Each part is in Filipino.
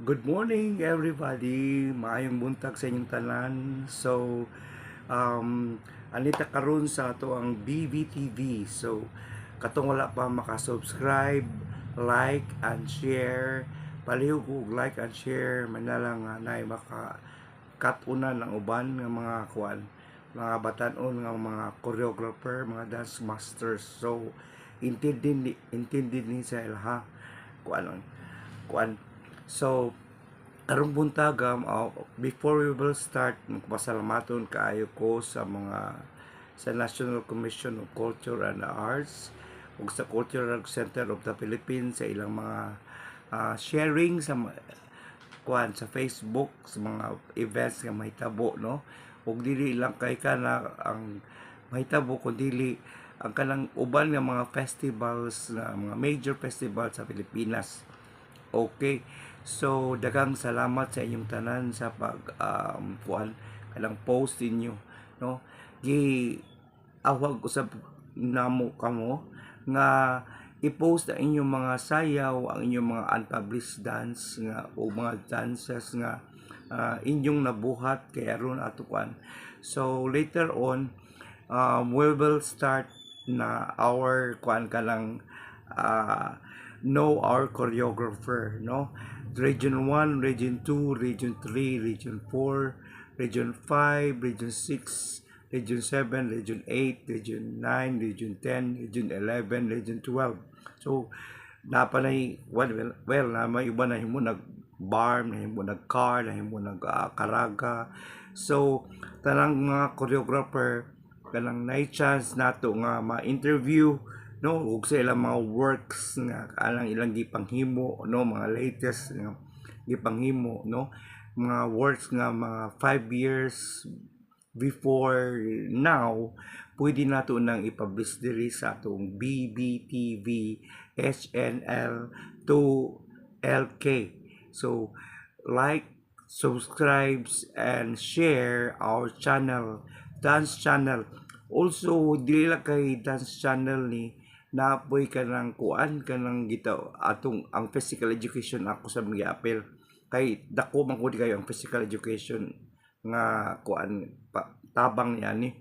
Good morning everybody. Maayong buntag sa inyong tanan. So, anita karon sa ato ang BBTV. So, katong wala pa maka-subscribe, like and share. Palihog og like and share manalang nga nay maka katunan ng uban nga mga kuan, mga batanon nga mga choreographer, mga dance masters. So, intindi ni sa ilha kuan kuan. So, karong buntaga, before we will start, magpasalamaton kaayo ko sa National Commission of Culture and Arts ug sa Cultural Center of the Philippines sa ilang mga sharing sa Facebook sa mga events nga mahitabo, no, ug dili lang kay kana ang mahitabo kundi ang kanang uban nga mga festivals, nga mga major festivals sa Pilipinas. Okay. So, daghang salamat sa inyong tanan sa kuan kanang post ninyo, no? Gi awag usab namo kamo nga i-post ang inyong mga sayaw, ang inyong mga unpublished dance nga o mga dances nga inyong nabuhat kay aron ato kuan. So, later on, we will start na our kuan kanang know our choreographer, no? Region 1, Region 2, Region 3, Region 4, Region 5, Region 6, Region 7, Region 8, Region 9, Region 10, Region 11, Region 12. So, napanay, na may iba na himo nag bar, na himo nag car, na himo nag karaga. So, tanang mga choreographer, kanang na chance nato nga ma-interview, no, ug sa ilang mga works nga alang ilang gipanghimo, no, mga latest nga gipanghimo, no, mga works nga mga 5 years before now, pwede nato nang ipublish diri sa atong BBTV HNL 2LK. So, like, subscribes and share our channel, dance channel. Also, dili lang kay dance channel ni naapoy ka ng kuan ka ng gitaw atong ang physical education ako sa mga apel kay dako man gud kayo ang physical education nga kuan tabang niya ni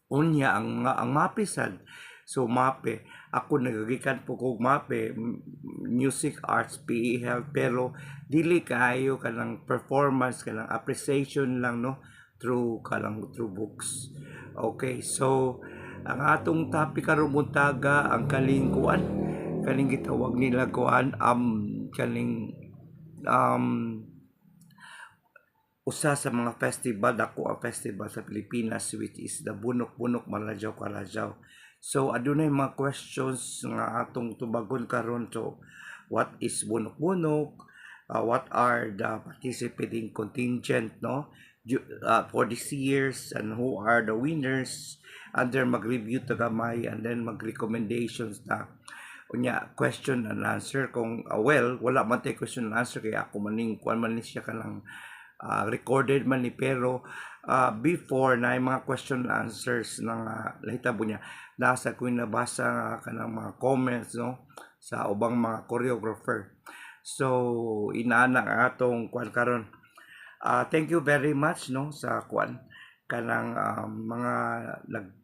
unya ang MAPE sad. So MAPE, ako nagagikan po kog MAPE, music arts, PE health, pero dili kaayo kanang performance kanang appreciation lang, no, through books. Okay, so ang atong topic karon buntaga ang kalingkuan, kaning gitawag nila kuan kaning um usa sa mga festival, dako ang festival sa Pilipinas, which is the Bunok-Bunok Malajaw Kalajaw. So adunay mga questions nga atong tubagon karon. So what is Bunok-Bunok? What are the participating contingent, no, for this years, and who are the winners, and then mag-review tagamay, and then mag-recommendations na unya question and answer. Kung well, wala man tay question and answer kay ako maning kuan man ni siya kanang recorded man ni, pero before na yung mga question and answers ng lahitabo niya, nasa ko nabasa nga kanang mga comments, no, sa ubang mga choreographer. So inaana ang atong kuan karon. Thank you very much, no, sa kuan kanang mga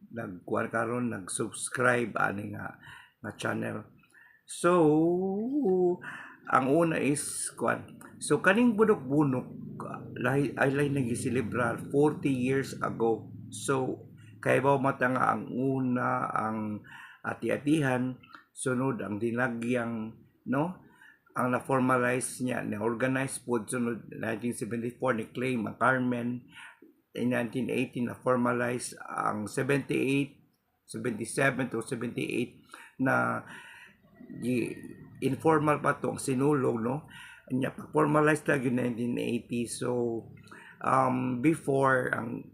nagkuan karon, nag-subscribe ani nga channel. So ang una is kuan. So kaning bunok-bunok ay nagiselebrar 40 years ago. So kay ba mata nga ang una ang ati-atihan, sunod ang dinagyang, no, ang na-formalize niya, na-organize po sunod 1974 ni claim ang Carmen. In 1980 na-formalize ang 78, 77 to 78 na informal pa to ang sinulog, no, nya formalize lagi 1980. So before ang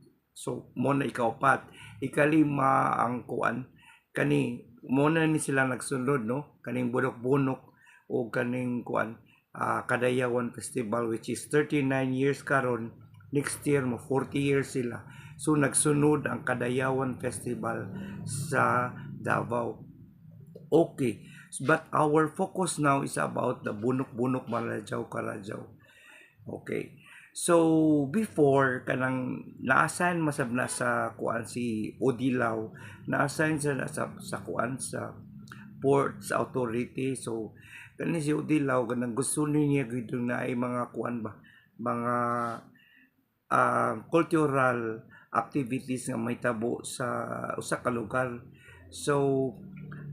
mo na ikaupat, ikalima ang kuan kani muna ni sila nagsunod, no, kaning bunok-bunok o kaning kuan Kadayawan Festival, which is 39 years karon. Next year mo 40 years sila. So nagsunod ang Kadayawan Festival sa Davao. Okay, but our focus now is about the Bunok-Bunok Malajaw Kalajaw. Okay. So before kanang na-assign masab na sa kuan si Odilaw, na-assign sa kuan sa ports authority. So kani si Odilaw kanang gusto niya gid na ay mga kuan ba, mga cultural activities nga may tabo sa usa ka lugar. So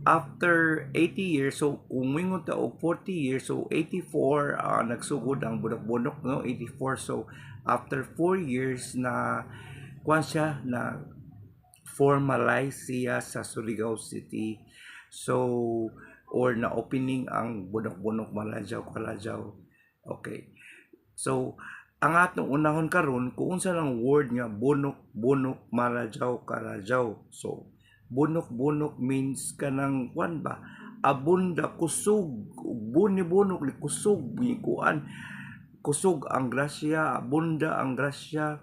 after 80 years, so kung mingon ta og 40 years, so 84 nagsugod ang bunok-bunok, no? 84. So after 4 years na kuan siya na formalize siya sa Surigao City. So or na opening ang bunok-bunok Malajaw Kalajaw. Okay. So ang atong unahon karon kung unsa lang word nga bunok-bunok Malajaw Kalajaw. So bunok-bunok means kanang kwan ba, abunda kusog, buni-bunok ni kusog ni kuan, kusog ang grasya, abunda ang grasya.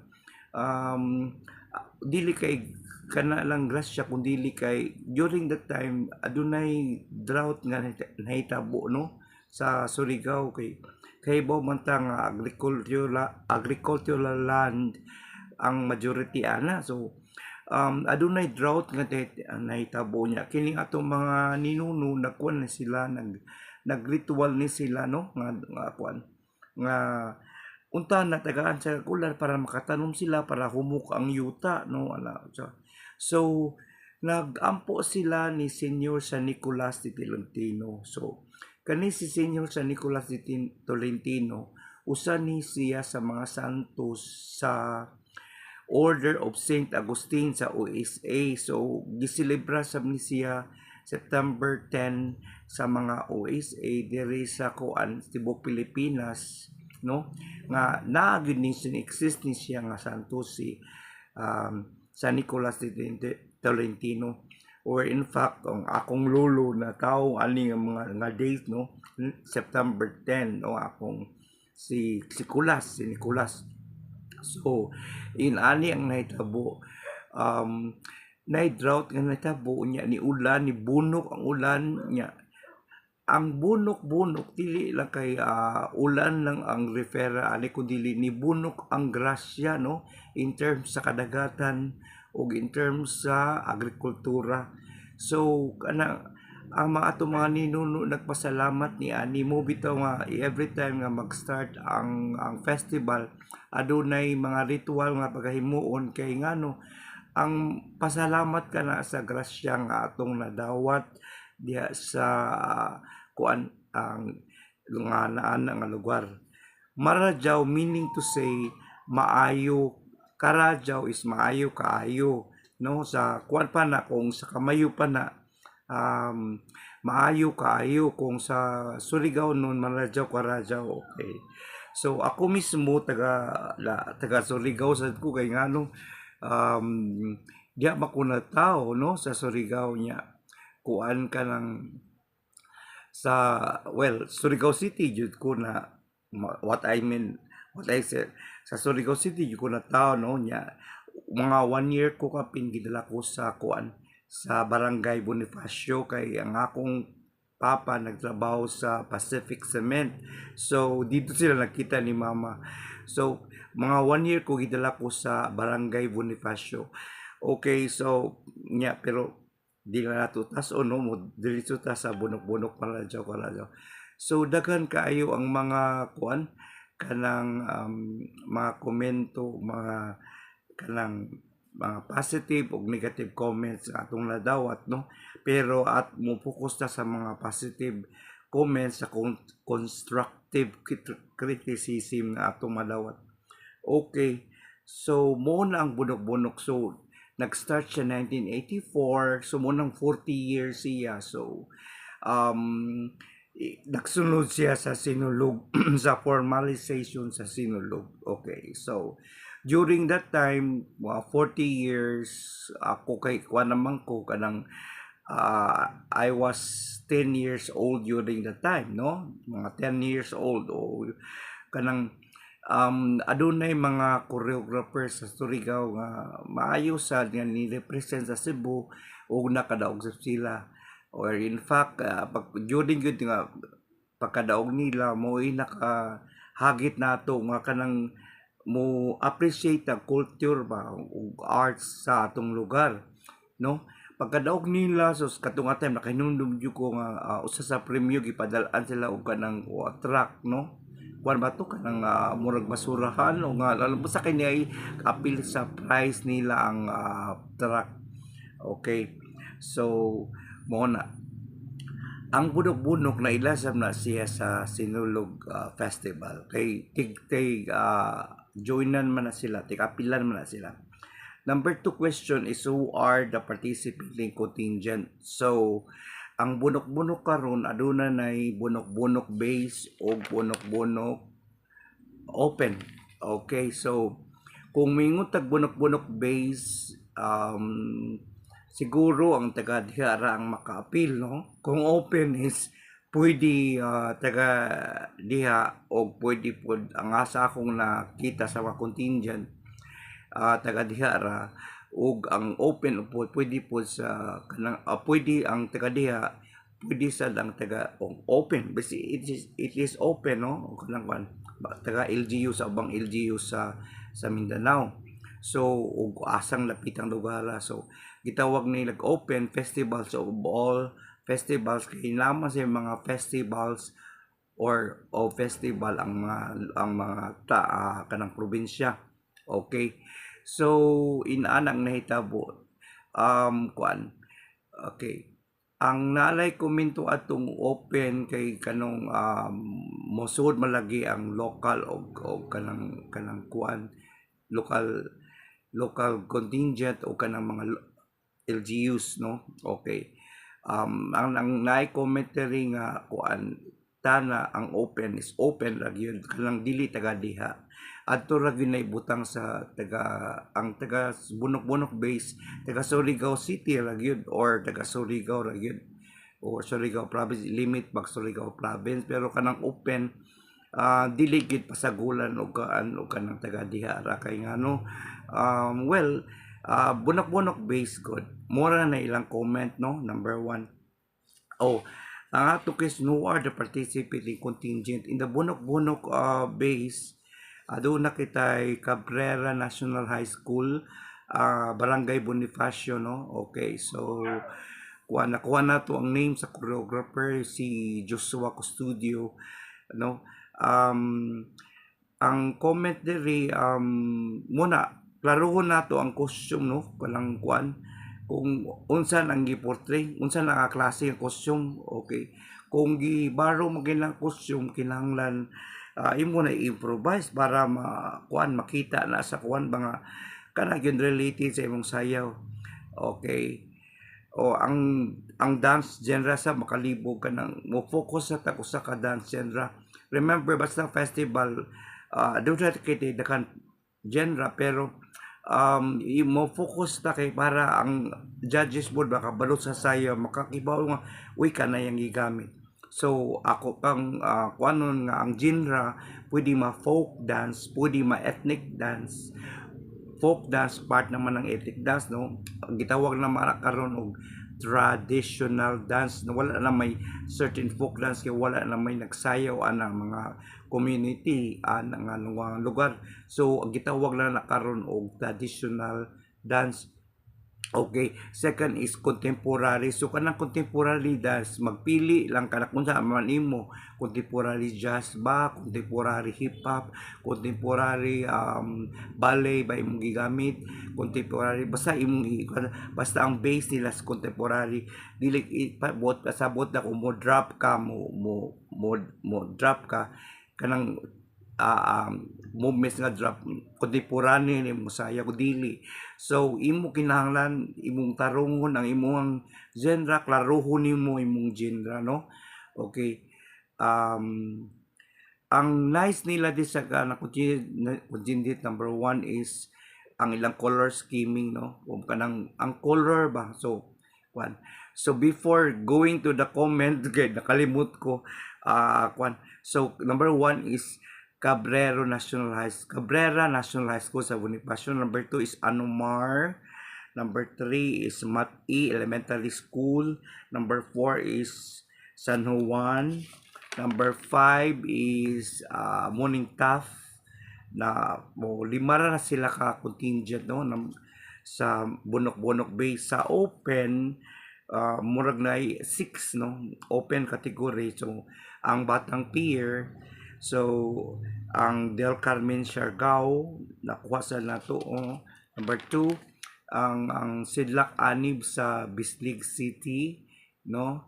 Dili kay kana lang grasya kung dili kay during that time adunay drought nga nahitabo, no, sa Surigao. Kay bo man ta nga agricultural land ang majority ana. So adunay drought nga nahitabo niya. Kining atong mga ninuno nagkuan na sila, nagritual ni sila, no, nga kuan nga unta na tagaan sa kulan para makatanom sila, para humuk ang yuta, no, ala. So nagampo sila ni Senyor San Nicolas de Tolentino. So kani si Senyor San Nicolas de Tolentino usa ni siya sa mga santos sa Order of St. Augustine sa USA. So giselebra sab ni siya September 10 sa mga USA diri sa kuan tibok Pilipinas, no, nga naagid ni exist ni siya nga santo si San Nicolas de Tolentino, or in fact ang akong lolo na tao ani nga date, no, September 10, no, akong si Nicolas. So inani ang nahitabo, drought nga nahitabo niya, ni ulan, ni bunok ang ulan niya. Ang bunok-bunok dili lang kay ulan lang ang refera ani kun dili ni bunok ang grasya, no, in terms sa kadagatan o in terms sa agrikultura. So kana ang mga ato mga ninuno nagpasalamat ni ani mo bitaw nga every time nga mag-start ang festival adunay mga ritual nga pagahimuon kay ngano ang pasalamat kana sa grasya nga atong nadawat diha sa kuan ang nga naana nga lugar. Marajaw meaning to say maayo. Karajaw is maayo kaayo, no, sa kuan pa na kung sa kamayo pa na maayo kaayo, kung sa Surigao nun Marajaw Karajaw. Okay. So ako mismo taga Surigao sad ko kay ngano diya makuna tao, no, sa Surigao niya kuan ka ng sa Surigao City jud ko na what I said sa Surigao City jud ko na tao, no, nya mga 1 year ko kapin gidala ko sa kuan sa Barangay Bonifacio kay ang akong papa nagtrabaho sa Pacific Cement. So dito sila nakita ni mama. So mga 1 year ko gidala ko sa Barangay Bonifacio. Okay, so nya pero di na natutas o no mo diretso ta sa bunok-bunok Kalajaw. So daghan kaayo ang mga kuan kanang mga komento, mga kanang mga positive o negative comments sa atong nadawat, no, pero at mo focus ta sa mga positive comments sa constructive criticism na atong madawat. Okay, so mo na ang bunok-bunok. So nag-start siya 1984, so mo nang 40 years siya. So nagsunod siya sa Sinulog sa formalization sa Sinulog. Okay, so during that time 40 years ako kay kuan naman ko kanang I was 10 years old during that time, no, mga 10 years old o kanang adunay mga choreographers sa Surigao nga maayo sad nga ni-represent sa Cebu o nakadaog sa sila, or in fact during good nga pagkadaog nila mo naka hagit nato nga kanang mo appreciate ang culture ba ug arts sa atong lugar, no? Pagkadaog nila so katong time nakahinumdum jud ko nga usa sa premyo gipadal-an sila og kanang truck, no? Kuan ba to kanang murag basurahan o nga alam mo sa kini ay appeal sa price nila ang truck. Okay. So mo na ang bunok-bunok na ilasam na siya sa Sinulog Festival. Kay joinan man na sila, tig-apilan man na sila. Number 2 question is who are the participating contingent? So, ang bunok-bunok karon aduna nay bunok-bunok base o bunok-bunok open. Okay, so kung mingon tag bunok-bunok base, siguro ang taga diha ra ang maka-appeal, no? Kung open is pwede taga diha o pwede pod ang asa akong nakita sa mga contingent taga diha ra ug ang open po pwede po sa kanang pwede ang taga diha pwede sa lang taga open basi it is open, no? Kanang kan taga LGU sa ubang LGU sa Mindanao. So ug asang lapit ang lugar so gitawag nila open festival so all festivals kay naman sa mga festivals or festival ang mga kanang probinsya. Okay. So inanang nahitabo kuan. Okay. Ang nalay komento atong open kay kanong mosud malagi ang local o kanang kuan local contingent o kanang mga LGUs, no? Okay. Ang naay-commentary nga kuan tana ang open is open ra gyud kanang dili taga diha. Adto ra gyud naibutang sa ang taga bunok-bunok base taga Surigao City ra gyud or taga Surigao ra gyud or Surigao province limit bag Surigao province pero kanang open dili gyud pasagulan og kanang taga diha ra kay ngano well bunok-bunok base good mura na ilang comment, no? Number 1. Ang ato kis who are the participating contingent in the bunok-bunok base aduna kitay Cabrera National High School, Barangay Bonifacio, no? Okay, so nakuha na to ang name sa choreographer si Joshua Custodio, no? Ang comment diri muna klarohon nato ang costume, no? Kanang kuan kung unsan ang giportray, unsan ang klase ng costume. Okay, kung gibaro mo gilang costume kinahanglan imo na improvise para makita na sa kuan mga kana gyud related sa imong sayaw. Okay, o ang dance genre sa makalibog ka ng mo focus sa usa ka dance genre. Remember basta festival doon sa kiti dakan genre pero mo focus ta kay para ang judges board makabalot sa sayaw makakibaw nga uy kana yang gigamit. So ako kang kuanon nga ang genre pwede ma-folk dance, pwede ma-ethnic dance. Folk dance part naman ng ethnic dance, no? Gitawag na karon og traditional dance na wala na may certain folk dance kay wala na may nagsayaw anang mga community nga lugar. So gitawag na karon og traditional dance. Okay, second is contemporary. So kanang contemporary dance, magpili lang ka kung saan man imo. Contemporary jazz ba, contemporary hip hop, contemporary ballet ba imong gigamit, contemporary basta basta ang base nila sa contemporary dili bot pasabot na kung mo drop ka mo drop ka kanang movements nga drop contemporary ni mo saya ko dili. So imo kinahanglan imong tarungon ang imong genre, klarohon nimo imong genre, no? Okay. Ang nice nila di sa contingent number 1 is ang ilang color scheming, no? Kung kanang ang color ba so kwan. So before going to the comment kay nakalimot ko so number 1 is Cabrera National High School sa Bonifacio. Number 2 is Anumar. Number 3 is Mat-E Elementary School. Number 4 is San Juan. Number 5 is Morning Tough na lima na sila ka contingent no sa Bunok-Bunok Bay. Sa open murag na 6 no open category. So ang Batang Pier, so ang Del Carmen Siargao nakuha sa nato. Number 2 ang Sidlak Anib sa Bislig City no.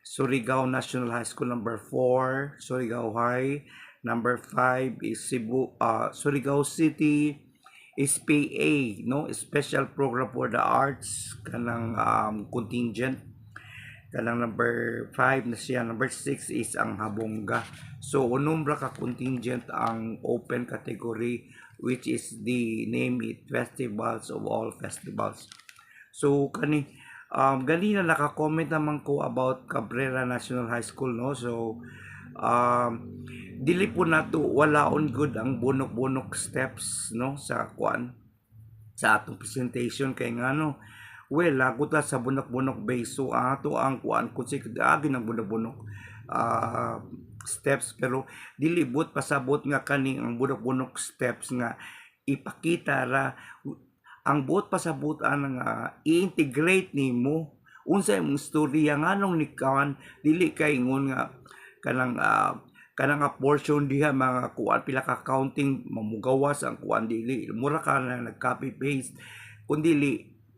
Surigao National High School number 4, Surigao High. Number 5 is Surigao City SPA, no? Special Program for the Arts, kanang contingent. Kanang number 5 na siya. Number 6 is ang Habonga. So, unumbra ka contingent ang open category, which is the name it Festivals of all festivals. So, ganina naka-comment naman ko about Cabrera National High School, no? So, dili po nato wala on good ang bunok-bunok steps, no? Sa atong presentation kay ngano well lagot sa bunok-bunok base. So ato ang kung agi ng bunok-bunok steps, pero dili but pasabot nga kaning ang bunok-bunok steps nga ipakita ra ang buot pasabutan nga i-integrate nimo unsa imong istorya nganong ni kawan dili kay ingon nga kanang portion diha mga kuan pila ka counting mamugawas ang kuan dili mura ka na nag-copy paste kundi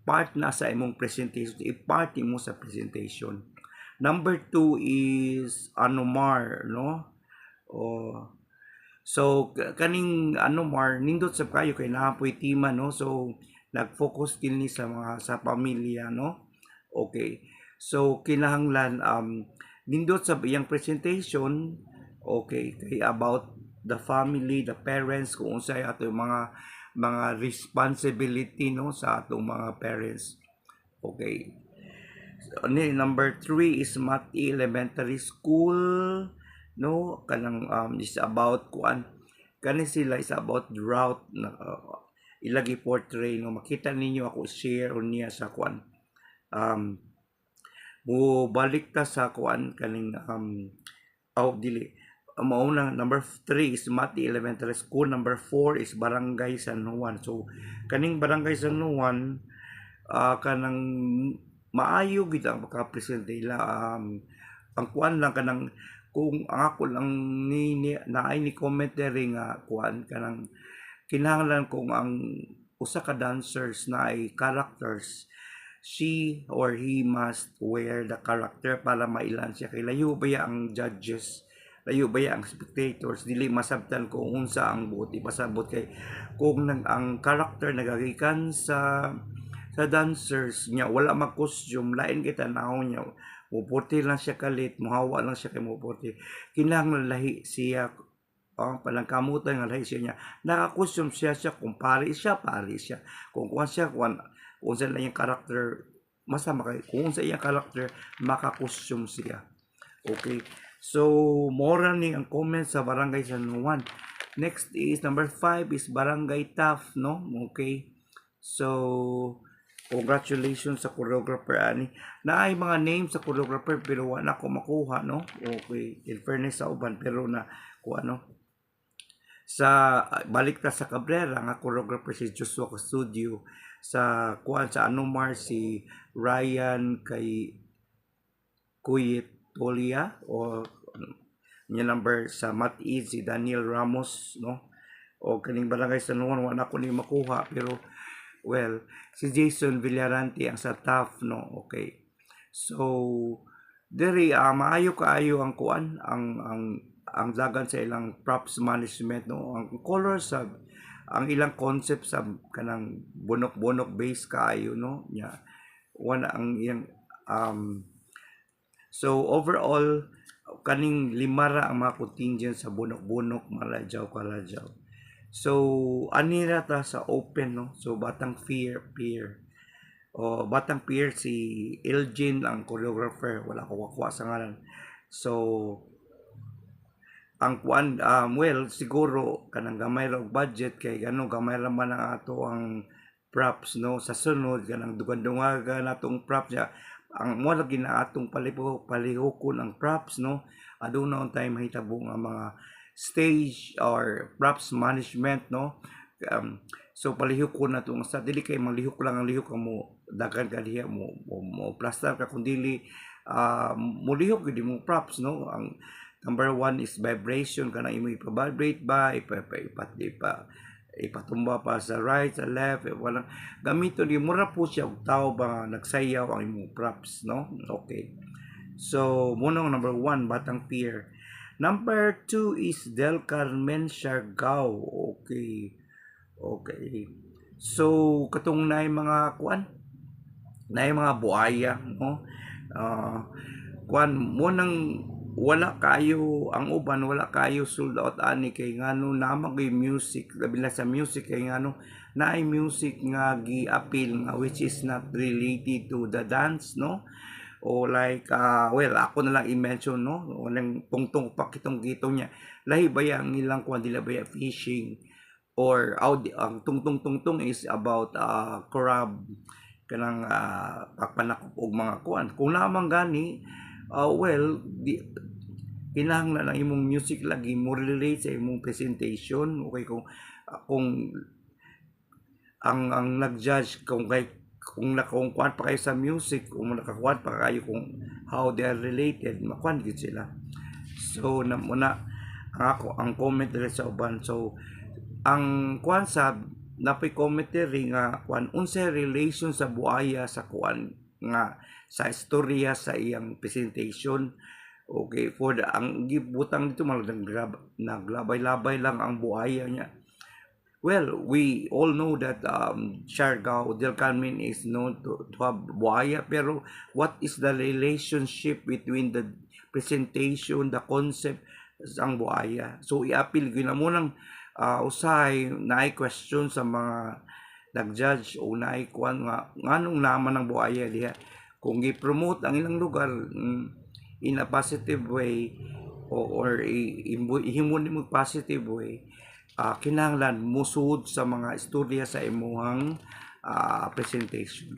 part na sa imong presentation, i-part mo sa presentation. Number 2 is Anomar, no? So kaning Anomar nindot sa kayo kay naapoy tima, no? So nag-focus kini sa pamilya, no? Okay. So kinahanglan nindot sa iyang presentation, okay, kay about the family, the parents, kung unsay ato mga responsibility no sa atong mga parents. Okay. So, number 3 is Mati Elementary School, no? Kanang is about sila is about drought na ilagi portray no makita ninyo ako share on niya sa balik ta sa kaning dili mauna. Number 3 is Mati Elementary School. Number 4 is Barangay San Juan. So kaning Barangay San Juan kanang maayo gid ang maka-present nila. Ang lang kanang kung ako lang naay ni commentary nga kanang kinahanglan kung ang usa ka dancers na ay characters, she or he must wear the character para mailan siya kay layo ba ang judges, layo ba ang spectators, dili masabtan kung unsa ang buot ipasabot kay kung ang character nagagikan sa dancers niya wala mag-costume lain kita tanaw niya muputi lang siya kalit muhawa lang siya kay muputi kinahanglan lahi siya palangkamutan nga lahi siya niya naka-costume siya kung pari siya kung siya kung sa lang yung character masama kay kung sa iyang character maka-costume siya. Okay. So, mora ni ang comment sa Barangay San Juan. Next is number 5 is Barangay Tough, no? Okay. So, congratulations sa choreographer ani. Naay mga names sa choreographer pero wala ko makuha, no? Okay. In fairness sa uban pero na sa balik ta sa Cabrera nga choreographer si Joshua Studio, sa Anomar si Ryan kay Kuyit Tolia o niya number sa Mati si Daniel Ramos, no? O kaning Barangay San Juan wala ko ni makuha pero well si Jason Villarante ang sa Tough, no? Okay. So diri maayo kaayo ang ang dagan sa ilang props management, no? Ang colors ang ilang concept sa kanang bunok-bunok base kaayo, no? Wala ang iyang so overall kaning limara ang mga contingent sa bunok-bunok Malajaw Kalajaw. So anira ta sa open, no? So Batang Pier Batang Pier si Elgin ang choreographer, wala ko wakuha sa ngalan. So ang well siguro kanang gamay ra og budget kay gamay ra man ang ato ang props, no? Sa sunod kanang dugan-dungaga natong props niya ang mo lagi na atong palihokon ang props, no, aduna on time mahitabo nga mga stage or props management, no. So palihokon na tong sa dili kay malihok lang ang lihok mo daghan ka diha mo plaster ka kun dili mulihok gid mo props, no. Ang number one is vibration, kana imo ipa-vibrate ba, ipatumba pa sa right, sa left, walang gamiton di mura po siya og tao ba nagsayaw ang imong props, no. Okay, so muna ang number one, Batang Pier. Number two is Del Carmen Siargao. Okay, okay, so katong naay mga kuan, naay mga buaya, no. Kuan mo nang wala kayo ang uban, wala kayo sold out ani kay ngano namang kay music, labi na sa music kay ngano naay music nga gi-appeal nga which is not related to the dance, no. O like well ako na lang i-mention, no, walang tungtong pakitong gito niya lahi baya ang ilang kuan, dila baya fishing or ang tungtong is about crab kanang pagpanakop og mga kuan kung lamang gani. Well, kinahanglan ang imong music lagi mo relate sa imong presentation. Okay, kung ang nag-judge kung kuan pa kayo sa music, kung nakakuan pa kayo kung how they are related, makuan gid sila. So muna ang comment diri sa uban. So ang kuan sa napay comment diri nga kuan unsay relation sa buaya sa kuan nga sa istorya sa iyang presentation. Okay, for ang gibutang dito naglabay-labay lang ang buhaya niya. Well, we all know that Siargao, Del Carmen is known to have buhaya, pero what is the relationship between the presentation, the concept ang buhaya? So i-appeal gyud na mo nang usahay naay question sa mga nag-judge o naay kuan nga nganong naman ang buhaya diha. Kung i-promote ang ilang lugar in a positive way or ihimon mo positive way, kinahanglan musud sa mga istorya sa imuhang presentation.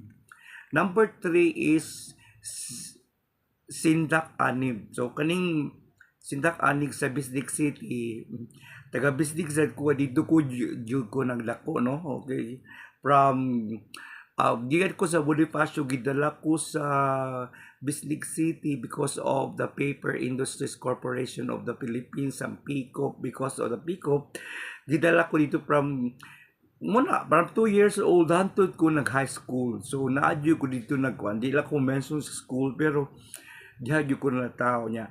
Number 3 is Sindak Anib. So kaning Sindak Anib sa Bislig City, taga Bislig sad ko dito ko jud ko naglako, no. Okay, from gikan ko sa Bonifacio, gidala ko sa Bislig City because of the Paper Industries Corporation of the Philippines, ang PICOP. Because of the PICOP, gidala ko dito from 2 years old hantod ko nag high school. So naadyo ko dito nagkuan, di lang ko mention sa school pero diadyo ko na tao niya.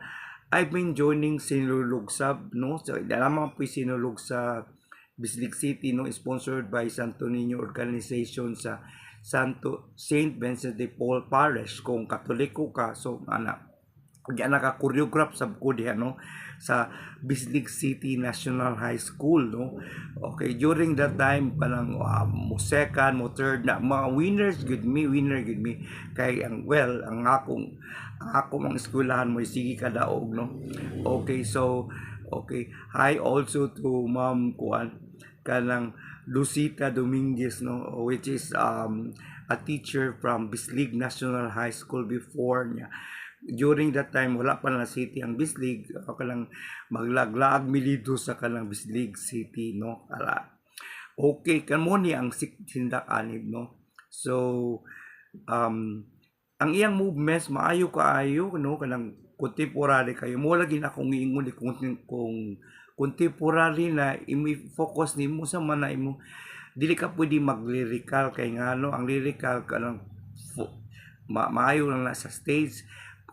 I've been joining Sinulugsab, no. So naman po Sinulog sa Bislig City, no, sponsored by Santo Niño Organization sa Saint Vincent de Paul Parish. Kung Katoliko ka, so naka-choreograph sa ko diha, no, sa Bislig City National High School, no. Okay, during that time kanang mo second, mo third na mga winner gud me kay ang akong ang eskwelahan mo sige kadaog, no. Okay, so okay, hi also to Ma'am Kuan kanang Lucita Dominguez, no, which is a teacher from Bislig National High School before niya. During that time wala pa na city ang Bislig, kalang maglaglaag milito sa kanang Bislig City, no. Okay, kamo ni ang Sindak Anib, no. So ang iyang movements maayo kaayo, no, kanang contemporary kayo mo lagi na akong giingon kung contemporary na imi-focus nimo sa mana imo, dili ka pwede mag-lyrical kay ngano ang lyrical kanang maayo lang na sa stage.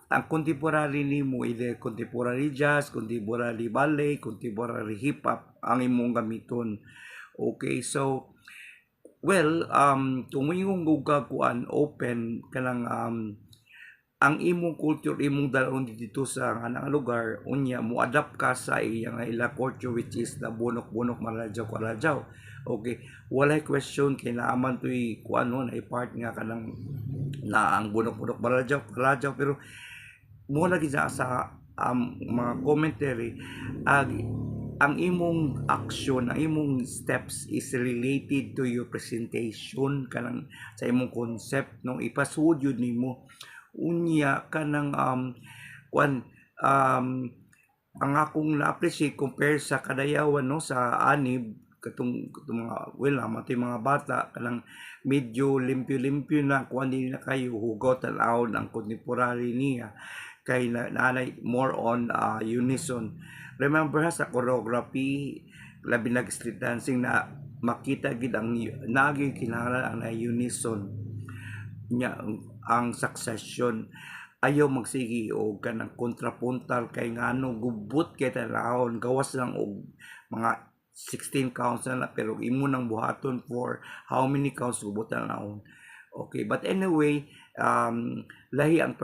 Ang contemporary nimo either contemporary jazz, contemporary ballet, contemporary hip hop ang imong gamiton. Okay, so well, kung imong gugakuan open kanang ang imong culture imong dalon dito sa kanang lugar, unya mo adapt ka sa iyang ila culture which is the bunok-bunok Maradyaw. Okay, walay question kay naaman toy kuan no na part nga kanang na ang bunok-bunok Maradyaw pero mo lagi sa mga commentary ang imong action, ang imong steps is related to your presentation kanang sa imong concept, no, ipasud yun nimo. unya kanang kwan um, ang akong na-appreciate compare sa kadayawan no sa anib katong mga well matay mga bata kanang medyo limpyo-limpyo na kuan din na kayo hugaw tan-awon ang contemporary niya kay nanay more on unison. Remember ha sa choreography labi nag street dancing na makita gid ang naging kinahanglan ang unison nya ang succession ayaw magsigi og kanang kontrapuntal kay ngano gubot kay talahon gawas lang og mga 16 counts na pero imo nang buhaton for how many counts gubot na naon. Okay, but anyway, lahi ang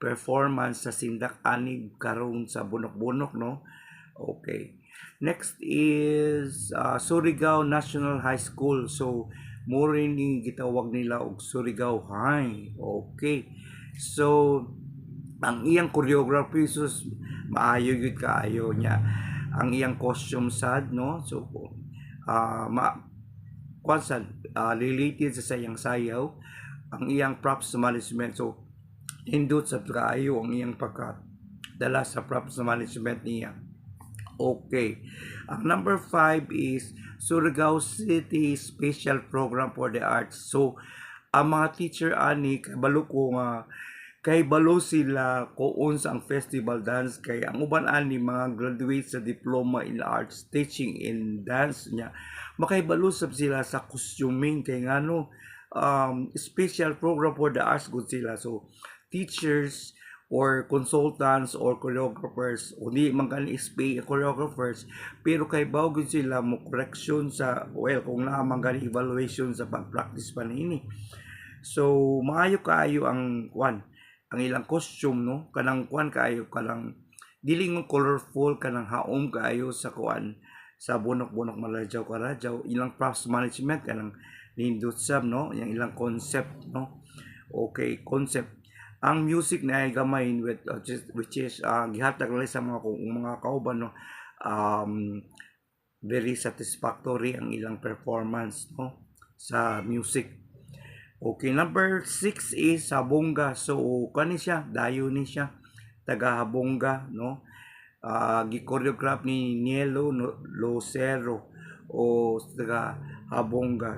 performance sa Sindak Anib karon sa bunok-bunok no. Okay. Next is Surigao National High School. So mo rin ni gitawag nila og Surigao High. Okay. So ang iyang choreography sus maayo gyud kaayo niya. Ang iyang costume sad no. So kwansan related sa sayang sayaw ang iyang props management. So hindot sa kaayo ang iyang pagkadala sa props management niya. Okay. Ang number 5 is Surigao City Special Program for the Arts. So, ang mga teacher ani kabalo ko nga kay balo sila kuon sa ang festival dance kay ang uban ani mga graduate sa diploma in arts teaching in dance niya makaibalo sab sila sa costuming kay ngano special program for the arts gud sila. So teachers or consultants or choreographers o di man kani SPA choreographers pero kay bawgod sila mo correction sa well kung naa man gani evaluation sa pag-practice pa niini. So maayo kaayo ang kwan ang ilang costume no kanang kwan kaayo kanang dili mo colorful kanang haom kaayo sa kwan sa bunok-bunok maladyaw karadyaw ilang props management kanang nindot sab no yang ilang concept no. Okay, concept ang music na ay gamay with which is gihatag lang sa mga kauban no very satisfactory ang ilang performance no sa music. Okay, number 6 is Habonga. So kani siya dayo ni siya taga Habonga no gi-choreograph ni Nielo Lucero o taga Habonga.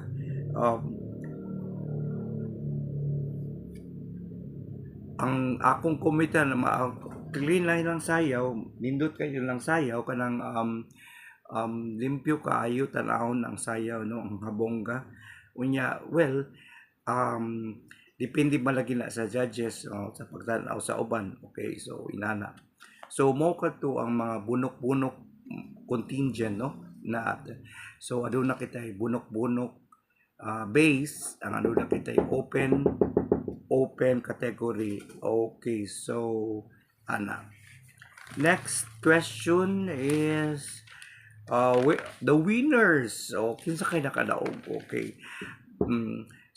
Ang akong komita na clean lang sayaw nindot kayo lang sayaw kanang limpyo kaayo tan-awon ang sayaw no ang Habonga unya well depende malagi na sa judges sa pagtanaw sa uban. Okay, so inana so mo kadto ang mga bunok-bunok contingent no na so aduna kitay bunok-bunok base ang aduna kitay open category. Okay, so ana next question is the winners. O kinsa kay nakadaog. Okay.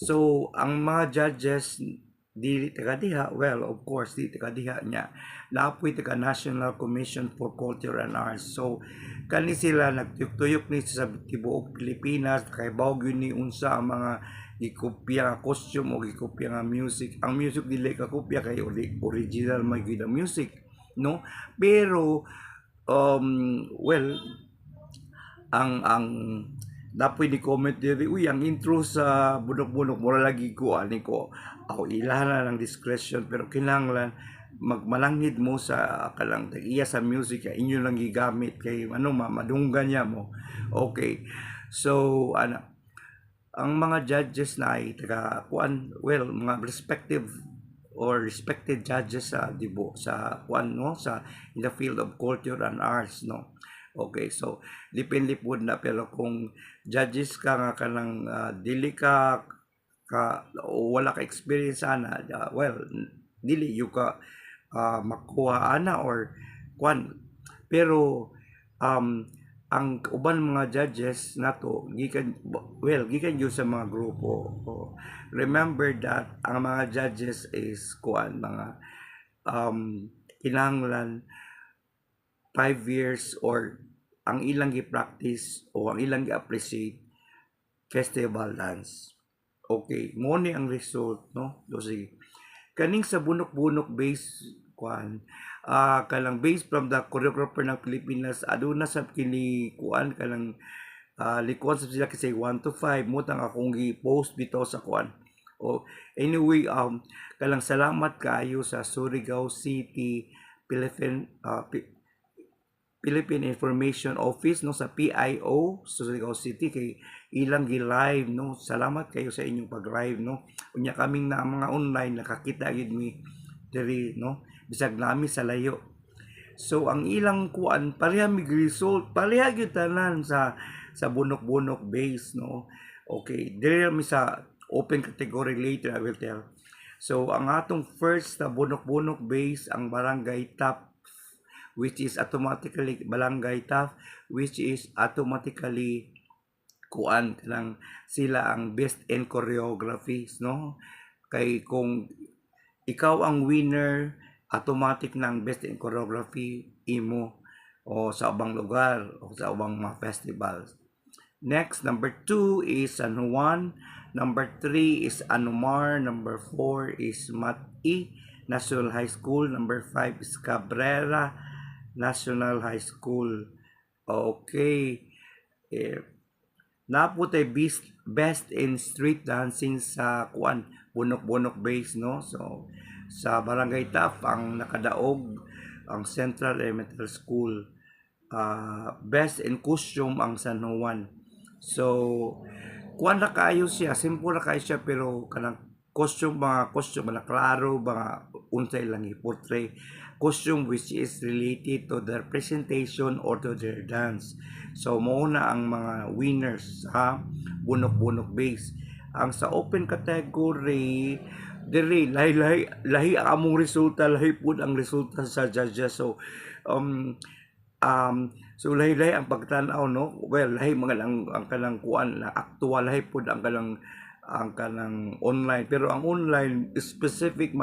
So ang mga judges dili taga diha well of course dili taga diha nya naapoy taga National Commission for Culture and Arts. So kani sila nagtuyok ni sa tibuok Pilipinas kay bawg yun ni unsa ang mga gikopya nga costume o gikopya nga music. Ang music dili ka kopya kay original may gid music no pero well ang dapoy ni comment diri uy ang intro sa bunok-bunok mura lagi ko ani ko aw ilaha ng discretion pero kinahanglan magmalangid mo sa kalang iya sa music kay inyo lang gigamit kay ano madunggan niya mo. Okay, so ana ang mga judges na ay taga kuan well mga respected judges sa dibo sa kuan no sa in the field of culture and arts no. Okay, so depende po na pero kung judges ka nga kanang dili ka o wala ka experience ana well dili you ka makuha ana or kuan pero ang uban mga judges nato gikan gyud sa mga grupo. Remember that ang mga judges is kuan mga kinahanglan 5 years or ang ilang gi-practice o ang ilang gi-appreciate festival dance. Okay, mo ni ang result no. So sige kaning sa bunok-bunok base kuan kanang based from the choreographer ng Pilipinas aduna sab kini kuan kanang likuan sa sila kasi 1 to 5 mutang akong gi-post bitaw sa kuan. O anyway, kalang salamat kaayo sa Surigao City Philippine Information Office no sa PIO Surigao City kay ilang gi-live no. Salamat kayo sa inyong pag-live no. Unya kaming na mga online nakakita gid mi diri no bisag nami sa layo. So ang ilang kuan pareha mig result, pareha gyud tanan sa bunok-bunok base no. Okay, diri mi sa open category later I will tell. So ang atong first na bunok-bunok base ang Barangay Top which is automatically Barangay Top which is automatically kuan kanang sila ang best in choreographies no. Kay kung ikaw ang winner automatic ng best in choreography imo o sa ubang lugar o sa ubang mga festivals. Next, number 2 is San Juan. Number 3 is Anumar. Number 4 is Mati National High School. Number 5 is Cabrera National High School. Okay. Naputay best in street dancing sa kuan bunok-bunok base no. So sa Barangay Taf ang nakadaog ang Central Elementary School. Best in costume ang San Juan. So kuan na kaayo siya, simple na kaayo siya pero kanang mga costume na klaro mga unsay lang i-portray costume which is related to their presentation or to their dance. So mao na ang mga winners sa bunok-bunok base. Ang sa open category diri lahi ang among resulta, lahi pud ang resulta sa judges. So so lahi ang pagtan-aw no. Well, lahi mga ang kanang kuan na actual lahi pud ang kanang online, pero ang online specific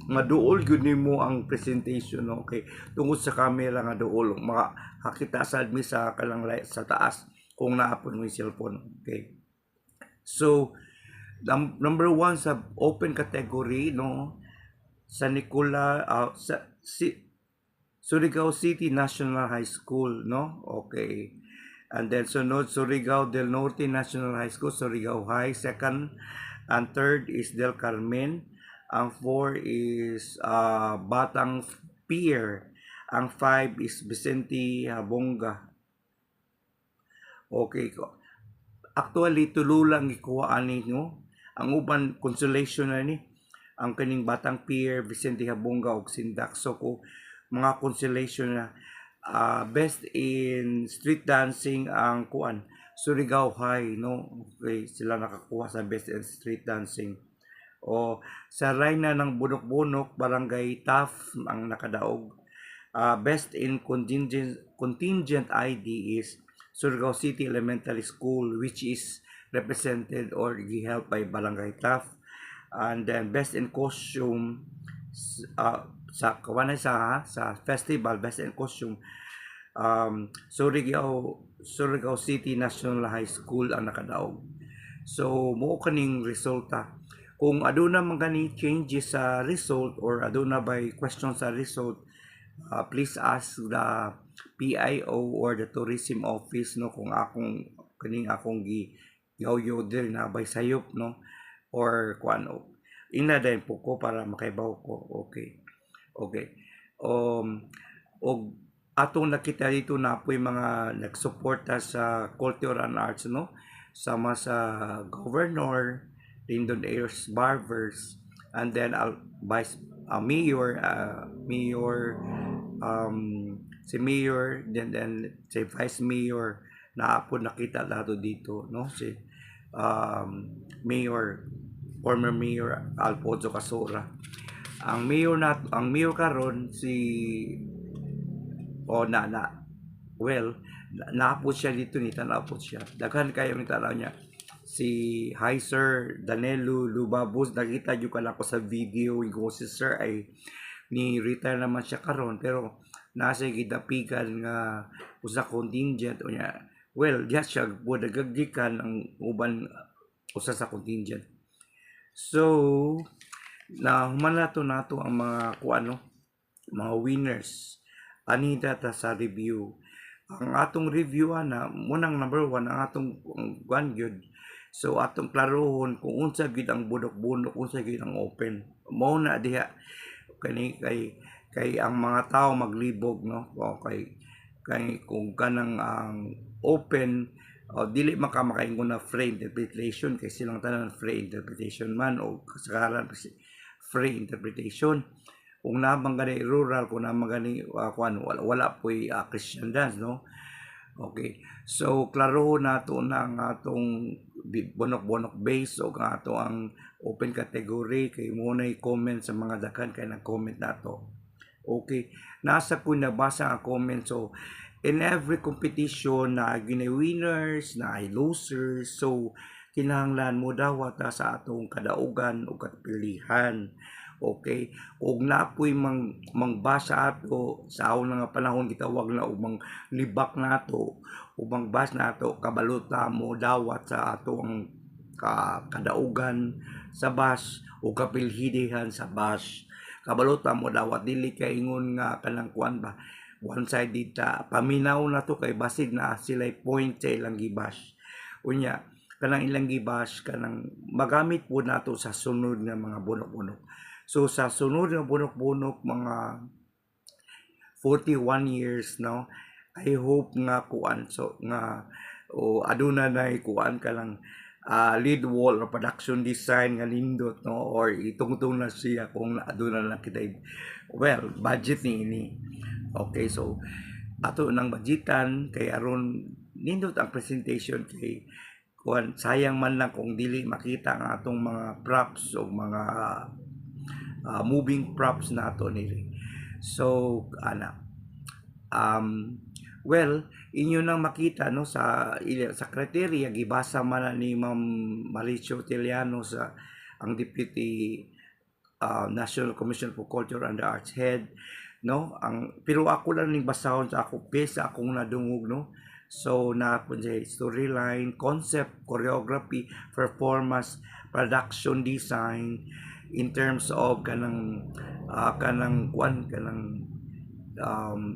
maduol gyud nimo ang presentation no. Okay, tungod sa camera nga duol makakita sad mi sa kanang sa taas kung naa pud mo cellphone. Okay, so number 1 sa open category no sa Surigao City National High School no. Okay, and then sunod Surigao del Norte National High School, Surigao High. Second and third is Del Carmen. Ang 4 is Batang Pier. Ang 5 is Vicente Habonga. Okay, actually tulo lang ikuha ani no. Ang uban consolation na ni ang kaning Batang Pier, Vicente Habonga ug Sindak. So ko mga consolation na best in street dancing ang kuan Surigao High no. Okay, sila nakakuha sa best in street dancing. O sa Rayna ng bunok-bunok Barangay Taf ang nakadaog. Best in contingent ID is Surigao City Elementary School which is represented or helped by Barangay Taf. And then best in costume sa kawanay sa festival best in costume Surigao City National High School ang nakadaog. So mo kaning resulta kung aduna man gani changes sa result or aduna by question sa result, please ask the PIO or the tourism office no kung akong yaw diri na bay sayop no or kuano ina din po ko para makaibaw ko. Okay, og atong nakita dito na po yung mga nagsuporta sa Culture and Arts no sama sa Governor Lyndon Ayers Barbers and then Mayor si Mayor then si Vice Mayor na po nakita nato dito no si former Mayor Alfonso Casora. Ang mayor karon si naapot siya dito ni tanaw po siya. Daghan kayo ni tanaw niya. Si Hi Sir Danilo Lubabos, nakita niyo kala ko sa video yung si Sir ay ni retire naman siya karon pero nasa gidapigan nga usa contingent o niya. Well, diya siya po nagagikan ang uban usa sa contingent. So na humanato nato ang mga kuano, mga winners. Anita ta sa review. Ang atong review na munang number 1 ang atong one gyud. So atong klarohon kung unsa gyud ang bunok-bunok, unsa gyud ang open. Mao na diha kay ang mga tao maglibog, no? O kay kung kanang ang open dili makaingon na free interpretation kay silang tanan free interpretation man o kasagaran free interpretation. Kung namang gani rural, kung namang gani wala po'y Christian dance, no? Okay. So, klaro nato na ang atong bonok-bonok base o ang ato ang open category kay muna'y comment sa mga dakan kay nag-comment nato. Okay. Nasa ko nabasa ang comment. So, in every competition na ginay winners, na ay losers. So, kinahanglan mo dawat sa atong kadaugan o katpilihan. Okay, ug napoy mangbasa ato sa una nga panahon gitawag na ug libak nato ug mangbas nato kabalota mo dawat sa ato ang kadaugan sa bas o kapilhidihan sa bas. Kabalota mo dawat dili kay ingon nga kanang kuan ba one side dita paminaw na to kay basig na sila point sa ilang gibas. Unya kanang ilang gibas kanang magamit po nato sa sunod nga mga bunok-bunok. So sa sunod nga bunok-bunok mga 41 years, no, I hope nga kuan so nga aduna na kuan ka lang lead wall or production design nga lindot, no, or itungtong na siya kung aduna na kita budget ni ini. Okay, so ato nang budgetan kay aron nindot ang presentation kay kuan sayang man lang kung dili makita ang atong mga props o mga moving props nato nili. So well, inyo nang makita, no, sa criteria gibasa man ni Ma'am Maricho Tiliano sa ang Deputy National Commission for Culture and the Arts head, no, pero ako lang ning basahon sa ako base sa akong nadungog, no. So na po sa storyline, concept, choreography, performance, production design, in terms of kanang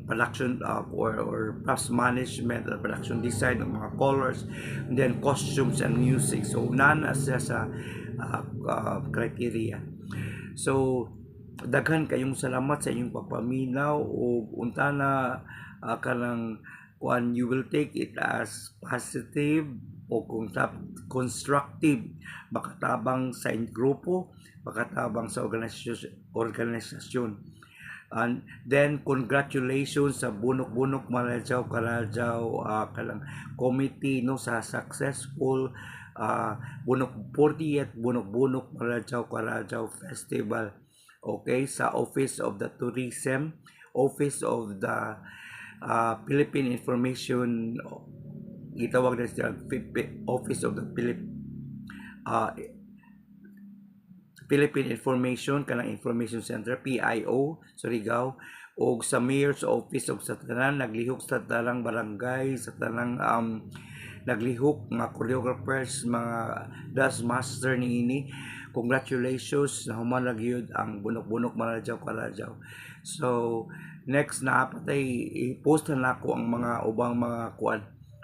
production or props management or production design ng mga colors, and then costumes and music. So nana siya sa criteria. So daghan kayong salamat sa inyong pagpaminaw o unta na kanang you will take it as positive o constructive, makatabang sa grupo, makatabang sa organisasyon. And then congratulations sa bunok-bunok Maradjao kalang committee, no, sa successful 40th bunok-bunok Maradjao Festival. Okay, sa Office of the Tourism, Office of the Philippine Information, gitawag na siya Office of the Philippine Information kanang Information Center, PIO, Surigao, o sa Mayor's Office of sa tanan naglihok sa tanang barangay, sa tanang naglihok mga choreographers, mga dance master ni ini. Congratulations na humanag yun ang bunok-bunok Maradjao. So next na patay i-post na ako ang mga ubang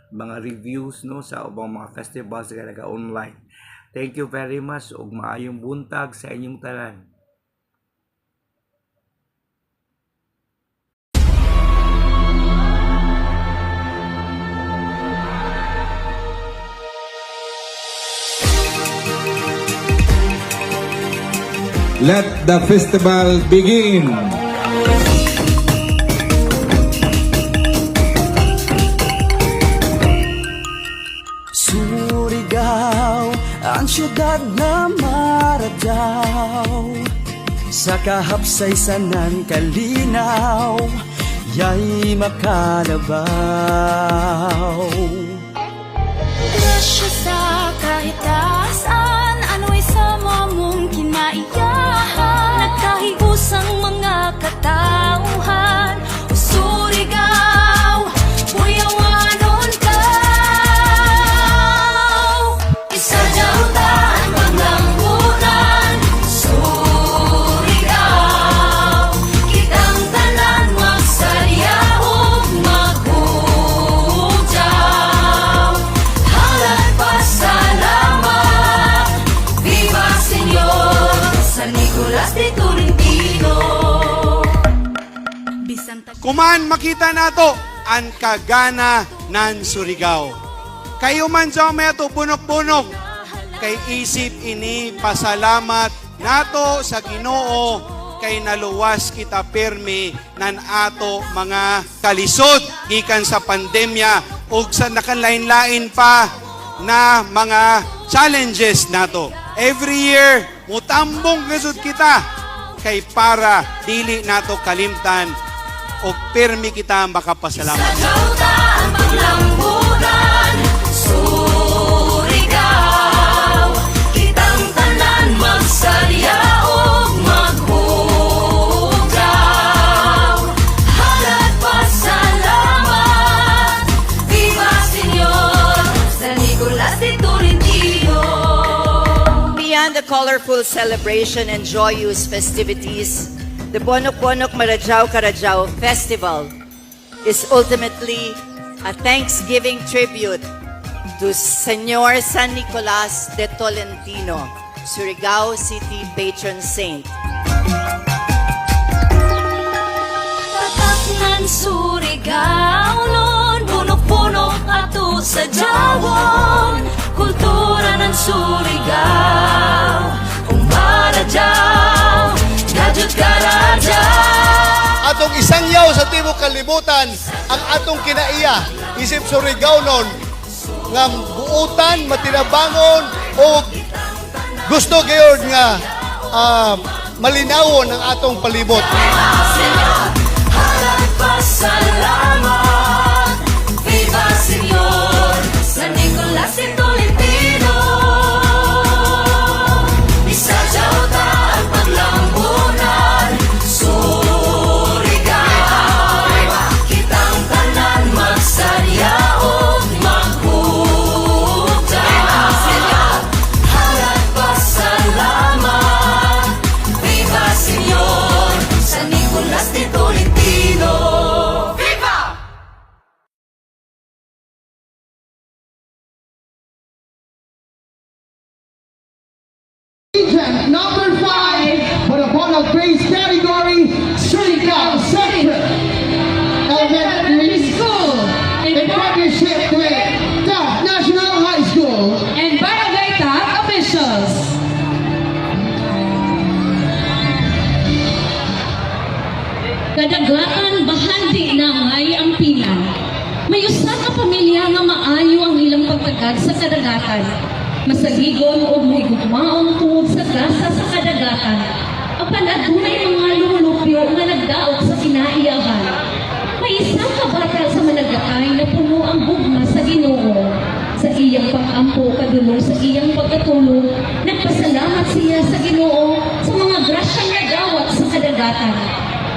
mga reviews, no, sa ubang mga festivals nga online. Thank you very much ug maayong buntag sa inyong tanan. Let the festival begin. Surigao, ang siyudad na Maradjao, sa kahapsaysanan kalinaw, ya'y makalabaw. Grasya sa kahit saan, ano'y sama mong kinaiyahan. Nagkahigusang mga katauhan, Surigao, buyawanon ka. Isa daw taan, pangangguran, Surigao. Kuman makita nato ang kagana nan Surigao. Kayo man sa may ato bunok-bunok, kay isip ini pasalamat nato sa Ginoo kay naluwas kita permi nan ato mga kalisod gikan sa pandemya ug sa nakanlain-lain pa na mga challenges nato. Every year mutambong nasud kita kay para dili nato kalimtan ug permi kita makapasalamat. Sa ang paglambunan, Surigao, kitang tanan magsadya ug maghugaw. Halat pasalamat, Viva Señor, San Nicolas de Tolentino. Beyond the colorful celebration and joyous festivities, the Bonok-Bonok Marajao Carajao Festival is ultimately a Thanksgiving tribute to Señor San Nicolas de Tolentino, Surigao City Patron Saint. Tatak ng Surigao nun, bunok-bunok ato sa Jawon. Kultura ng Surigao, Umbarajaw, Gadjut Karajaw. Atong isang yaw sa tibok kalibutan ang atong kinaiya isip Surigao nun nga buutan, matinabangon o gusto gayon nga malinawon ang atong palibot. Halat pasalamat, Viva Señor, San Nicolas de Tolentino. Isajaw ta ang paglambunan, Surigao, kitang tanan magsadya ug maghugaw. Halat pasalamat, Viva Señor, San Nicolas de Tolentino. Viva! Number 5 for the Bonok Praise category, Surigao Central Elementary School in partnership with the National High School and Barangay Tahat officials. Kadagatan bahandi na ngay ang pinan. May usa ka pamilya nga maayo ang ilang pagtagad sa kadagatan. Masaligon o may gugmaong tungod sa grasa sa kadagatan. Apan adunay mga lumulupyo nga nagdaot sa kinaiyahan. May isang kabata sa Malagakay na puno ang gugma sa Ginoo. Sa iyang pag-ampo kadulong sa iyang pagkatulong, nagpasalamat siya sa Ginoo sa mga grasyang nagawat sa kadagatan.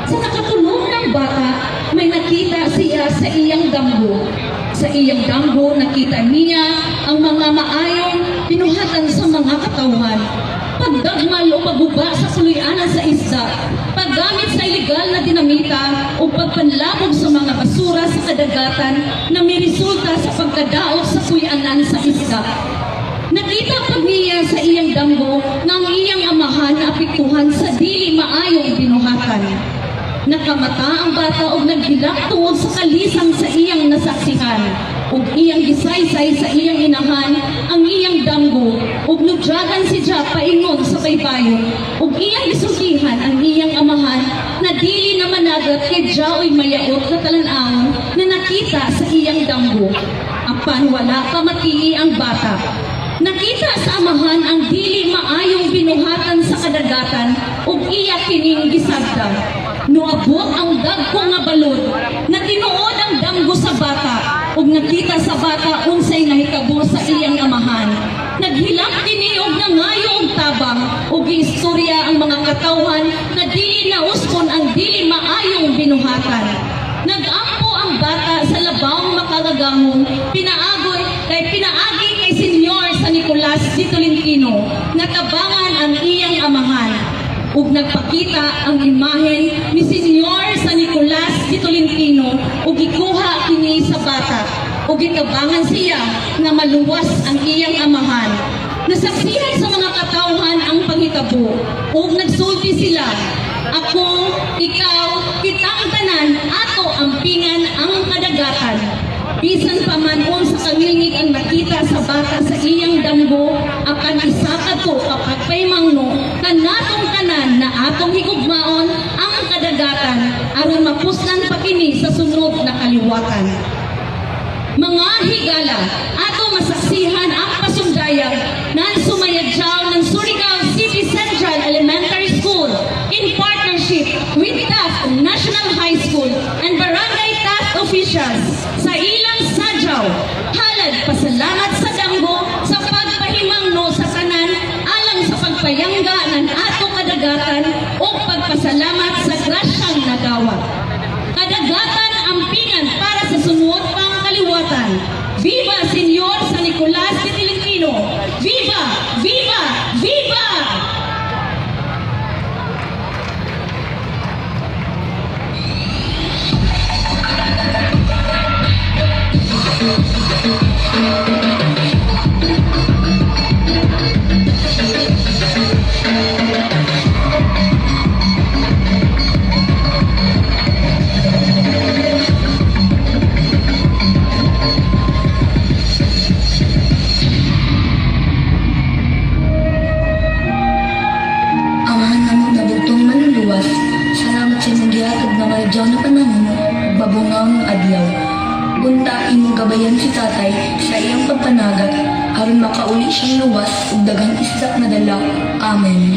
Sa nakatulong ng bata, may nakita siya sa iyang damgo. Sa iyang damgo, nakita niya ang mga maayong pinuhatan sa mga katawan. Pagdagmal o pagguba sa sulianan sa isda, paggamit sa ilegal na dinamita o pagpanlabog sa mga basura sa kadagatan na may resulta sa pagkadaot sa suyanan sa isda. Nakita pag niya sa iyang damgo na ang iyang amahan na apektuhan sa dili maayong binuhatan. Nakamata ang bata og naghilak tungod sa kalisang sa iyang nasaksihan ug iyang gisaysay sa iyang inahan ang iyang damgo ug nudyagan si siya paingon sa baybayon ug iyang gisultihan ang iyang amahan na dili na managat kay Jaoy mayaot na talan-awon na nakita sa iyang damgo. Apan wala pa matii ang bata. Nakita sa amahan ang dili maayong binuhatan sa kadagatan ug iya kining gisabta. Nuabot ang dagko nga balod na tinuod ang damgo sa bata ug nakita sa bata unsay nahitabo sa iyang amahan. Naghilak kini og nangayo og tabang ug istorya ang mga katawan na dili nauskon ang dili maayong binuhatan. Nagampo ang bata sa labawng makalagahon, pinaagi kay Senyor San Nicolas de Tolentino, natabangan ang iyang amahan. Ug nagpakita ang imahen ni Senyor San Nicolas de Tolentino ug gikuha kini sa bata ug gitabangan siya nga maluwas ang iyang amahan. Nasaksihan sa mga katawhan ang panghitabo ug nagsulti sila, ako, ikaw, kitang tanan at sa bata sa iyang damgo akan isa kadto kapag paymangno kanatong tanan na atong higugmaon ang kadagatan aron mapuslan pa kini sa sunod na kaliwatan. Mga higala, ato masaksihan ang pasundayag ng sumayadyaw ng Surigao City Central Elementary School in partnership with Taft National High School and Barangay Taft officials sa ilang sadyaw. Halad pasalamat sa damgo sa pagpahimangno sa tanan alang sa pagpayangga ng ato kadagatan o pagpasalamat sa grasyang nagawa. Kadagatan ampingan para sa sunod pang kaliwatan. Viva Senyor San Nicolas de Tolentino! Viva! Viva! Viva! Amahan namang nabutong manluluwas, salamat sa imong gihatag na kayo na panahon, babungang adlaw. Bunta imong gabayan si tatay sa iyang pagpanagat, aron makauli siyang luwas ug daghang isdak na dala. Amen.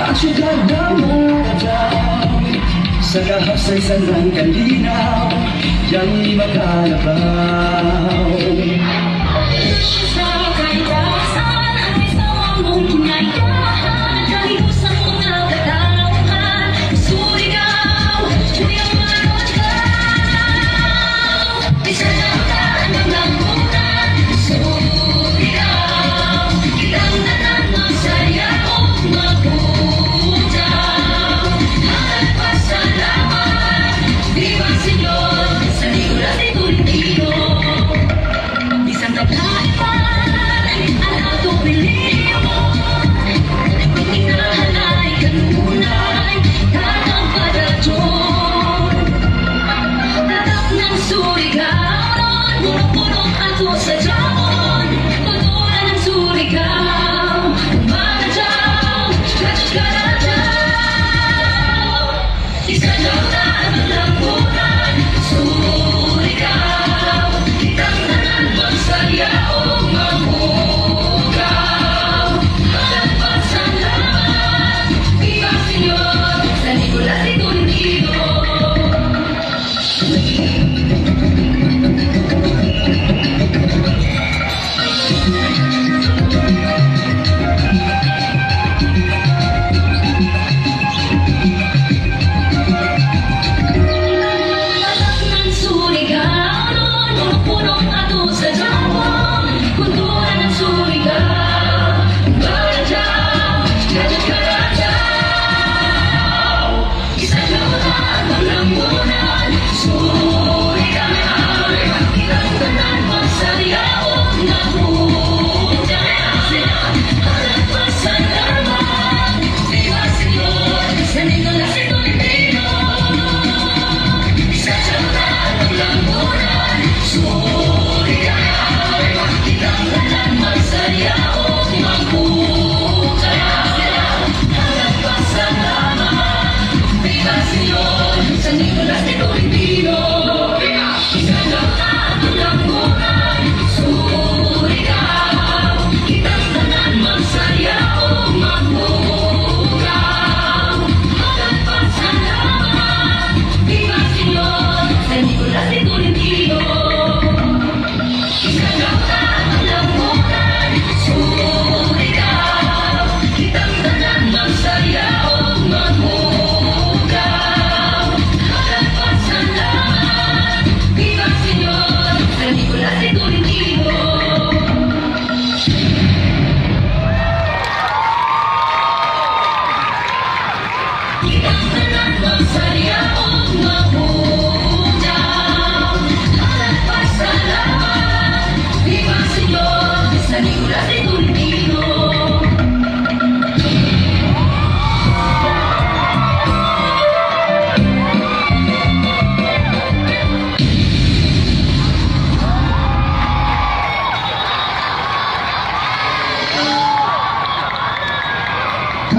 Ang syudad na marajaw sa kahapsaysan ng kalinaw, yang makalabaw. Sa kailasan ang isang mong kinayahan, dahil sa mga katauhan, Surigao, Surigao marundaw. Isa lang taan ng lambunan, Surigao, kitang tanan magsaya o magpunta.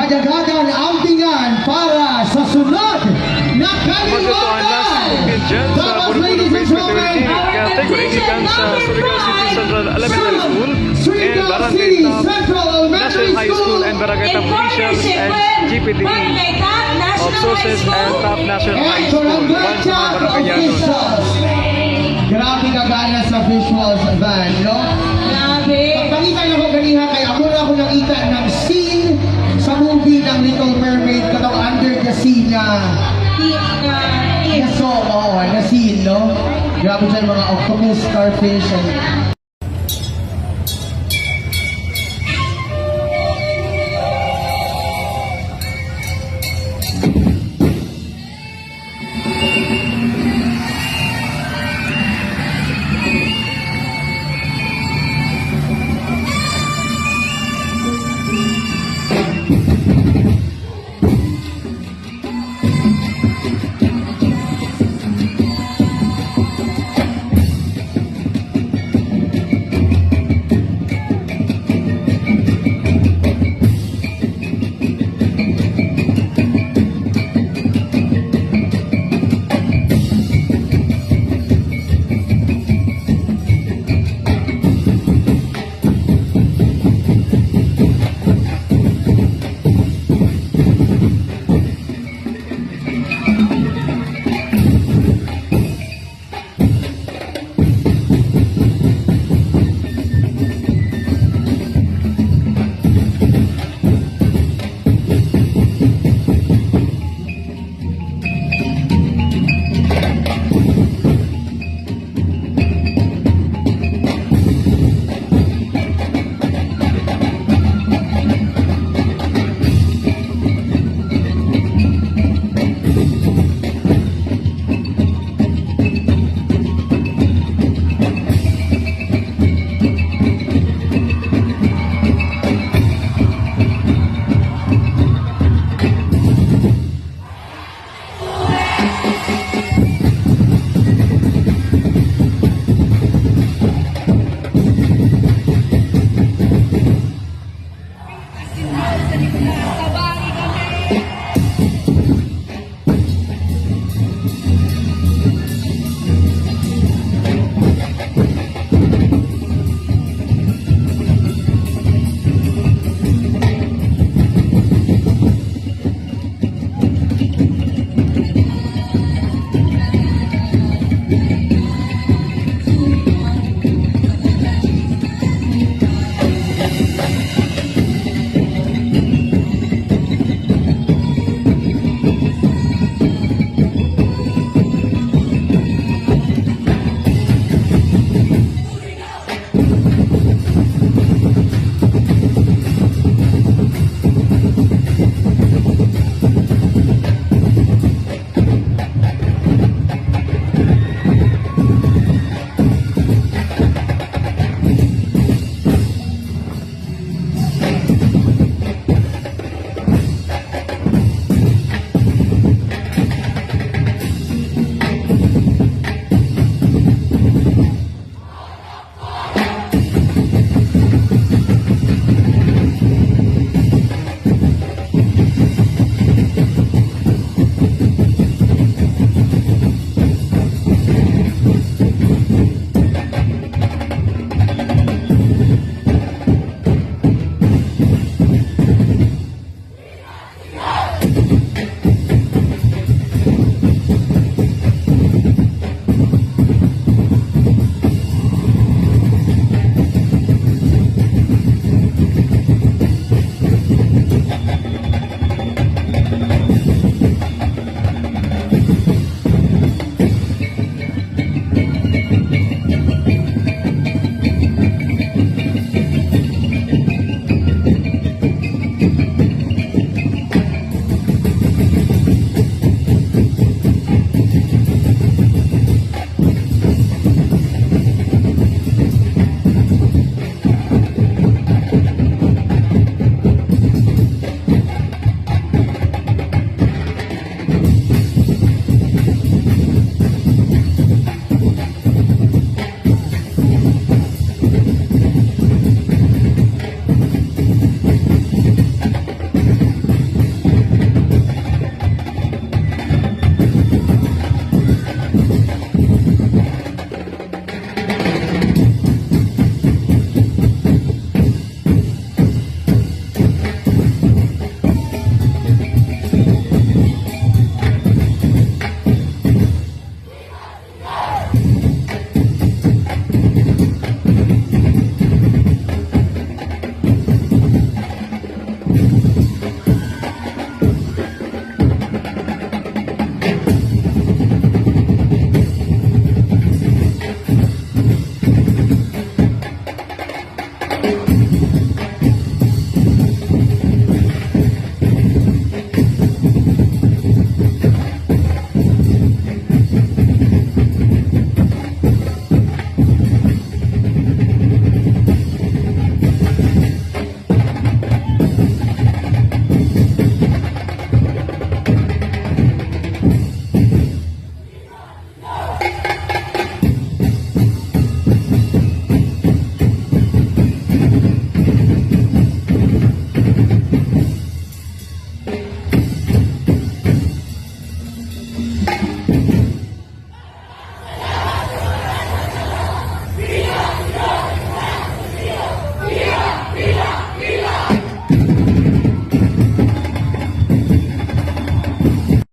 kadaghagang ampingan para sa sunod na kalimutan. Dapat, ladies and gentlemen, category gikan sa Surigao City Central Elementary School and Surigao Barangay City Top Central Elementary National High School and Barangay Top Officials and GPD of Sources and Top National High and School. Barangay One sa Top Barangay Officials. Grabe ka gana sa visuals, Van, no? Grabe. Pagpalitan ako ganiha kay ako na ako nakita ng scene sa movie ng Little Mermaid katong Under the Sea na na scene, no? Grabe dyan mga octopus, starfish, and